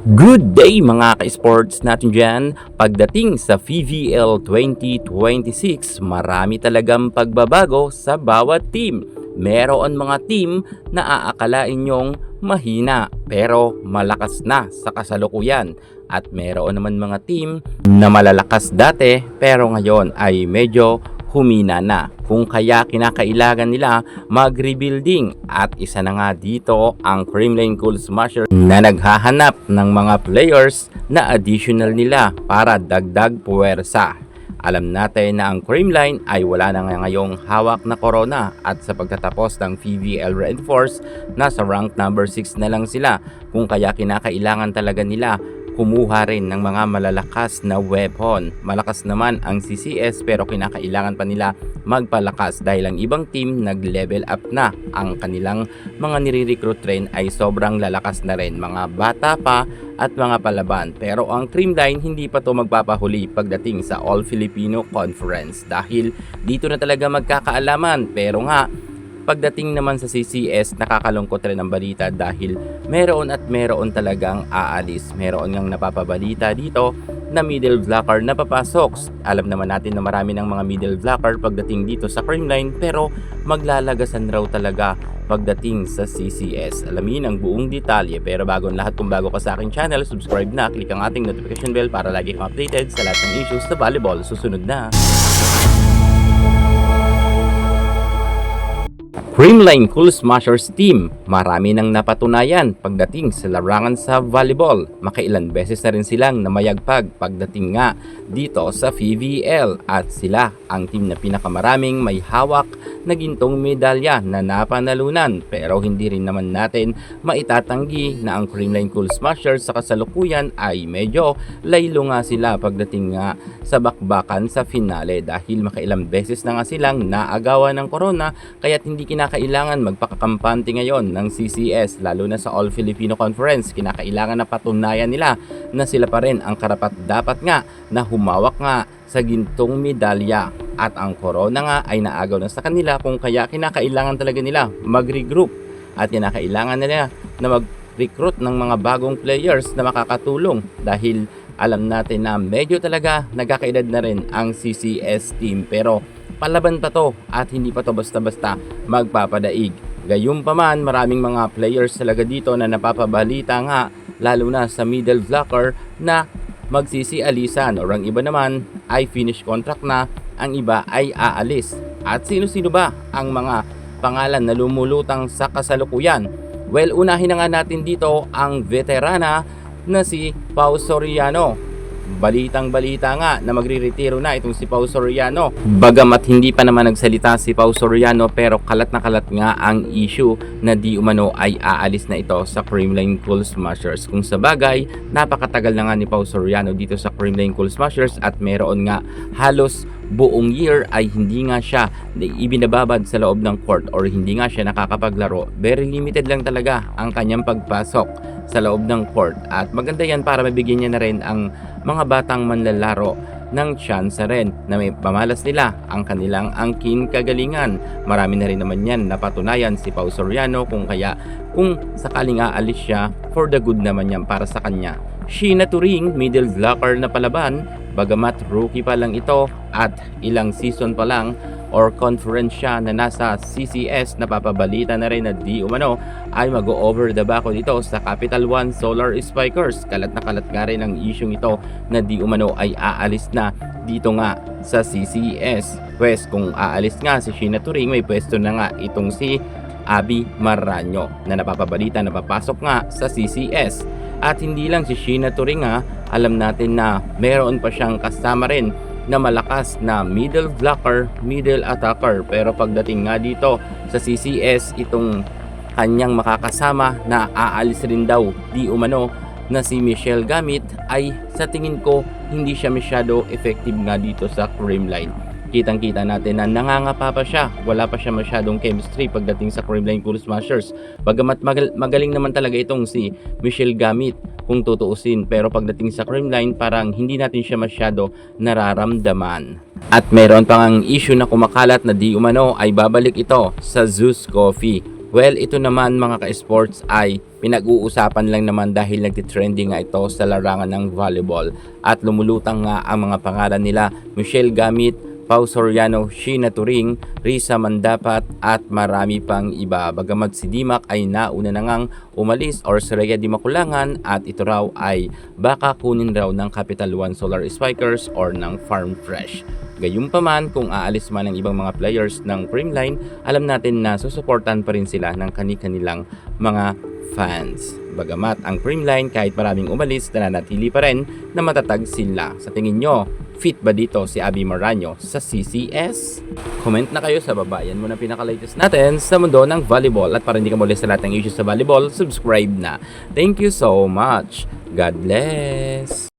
Good day mga ka-sports natin dyan. Pagdating sa PVL 2026, marami talagang pagbabago sa bawat team. Meron mga team na aakalain nyong mahina pero malakas na sa kasalukuyan. At meron naman mga team na malalakas dati pero ngayon ay medyo humina na, kung kaya kinakailangan nila mag-rebuilding. At isa na nga dito ang Creamline Cool Smasher na naghahanap ng mga players na additional nila para dagdag puwersa. Alam natin na ang Creamline ay wala na ngayong hawak na corona at sa pagtatapos ng PVL Reinforce, nasa rank number 6 na lang sila, kung kaya kinakailangan talaga nila kumuha rin ng mga malalakas na weapon. Malakas naman ang CCS pero kinakailangan pa nila magpalakas dahil ang ibang team nag-level up na. Ang kanilang mga nire-recruit rin ay sobrang lalakas na rin, mga bata pa at mga palaban. Pero ang Creamline hindi pa to magpapahuli pagdating sa All Filipino Conference dahil dito na talaga magkakaalaman. Pero nga, pagdating naman sa CCS, nakakalungkot rin ang balita dahil meron talagang aalis. Meron ngang napapabalita dito na middle blocker na papasok. Alam naman natin na marami ng mga middle blocker pagdating dito sa Creamline pero maglalagasan raw talaga pagdating sa CCS. Alamin ang buong detalye, pero bago ang lahat, kung bago ka sa aking channel, subscribe na, click ang ating notification bell para lagi kang updated sa lahat ng issues sa volleyball. Susunod na. Creamline Cool Smashers team, marami nang napatunayan pagdating sa larangan sa volleyball. Makailan beses na rin silang namayagpag pagdating nga dito sa PVL at sila ang team na pinakamaraming may hawak na gintong medalya na napanalunan. Pero hindi rin naman natin maitatanggi na ang Creamline Cool Smashers sa kasalukuyan ay medyo laylo nga sila pagdating nga sa bakbakan sa finale dahil makailang beses na nga silang naagawan ng corona, kaya't hindi kinakailangan magpakakampante ngayon ng CCS, lalo na sa All Filipino Conference. Kinakailangan na patunayan nila na sila pa rin ang karapat dapat nga na humawak nga sa gintong medalya, at ang corona nga ay naagaw na sa kanila, kung kaya kinakailangan talaga nila mag-regroup at kinakailangan nila na mag-recruit ng mga bagong players na makakatulong dahil alam natin na medyo talaga nagkakaedad na rin ang CCS team. Pero palaban pa to at hindi pa to basta-basta magpapadaig. Gayunpaman, maraming mga players talaga dito na napapabalita nga, lalo na sa middle blocker, na magsisialisan, or ang iba naman ay finish contract na, ang iba ay aalis. At sino-sino ba ang mga pangalan na lumulutang sa kasalukuyan? Well, unahin na nga natin dito ang veterana na si Pau Soriano. Balitang-balita nga na magre-retiro na itong si Pau Soriano. Bagamat hindi pa naman nagsalita si Pau Soriano, pero kalat na kalat nga ang issue na di umano ay aalis na ito sa Creamline Cool Smashers. Kung sa bagay, napakatagal na nga ni Pau Soriano dito sa Creamline Cool Smashers at meron nga halos buong year ay hindi nga siya ibinababad sa loob ng court or hindi nga siya nakakapaglaro. Very limited lang talaga ang kanyang pagpasok sa loob ng court, at maganda yan para mabigyan niya na rin ang mga batang manlalaro ng chance rin na may pamalas nila ang kanilang angkin kagalingan. Marami na rin naman yan napatunayan si Pau Soriano, kung kaya kung sakaling aalis siya, for the good naman yan para sa kanya. Sheena Turing, middle blocker na palaban, bagamat rookie pa lang ito at ilang season pa lang or conference siya na nasa CCS, napapabalita na rin na di umano ay mag-over the back dito sa Capital One Solar Spikers. Kalat na kalat nga rin ang isyong ito na di umano ay aalis na dito nga sa CCS. Pues kung aalis nga si Sheena Turing, may pwesto na nga itong si Abby Maranyo na napapabalita na papasok nga sa CCS. At hindi lang si Sheena Turing nga, alam natin na meron pa siyang kasama rin na malakas na middle blocker, middle attacker. Pero pagdating nga dito sa CCS, itong kanyang makakasama na aalis rin daw di umano na si Michelle Gamit, ay sa tingin ko hindi siya masyado effective nga dito sa Creamline. Kitang-kita natin na nangangapa pa siya, wala pa siya masyadong chemistry pagdating sa Creamline Cool Smashers. Bagamat magaling naman talaga itong si Michelle Gamit kung tutuusin, pero pagdating sa Creamline parang hindi natin siya masyado nararamdaman. At meron pang issue na kumakalat na di umano ay babalik ito sa Zeus Coffee. Well, ito naman mga ka-sports ay pinag-uusapan lang naman dahil nagtitrending nga ito sa larangan ng volleyball at lumulutang nga ang mga pangalan nila Michelle Gamit, Pau Soriano, Sheena Turing, Risa Mandapat at marami pang iba. Bagamat si Dimac ay nauna na ngang umalis or si Rhea Di Maculangan at ito raw ay baka kunin raw ng Capital One Solar Spikers or ng Farm Fresh. Gayunpaman, kung aalis man ang ibang mga players ng Creamline, alam natin na susuportan pa rin sila ng kani-kanilang mga fans. Bagamat ang Creamline kahit maraming umalis, nananatili pa rin na matatag sila. Sa tingin nyo, fit ba dito si Abby Maraño sa CCS? Comment na kayo sa baba. Yan muna pinaka-latest natin sa mundo ng volleyball. At para hindi ka muli sa lahat ng issues sa volleyball, subscribe na. Thank you so much. God bless.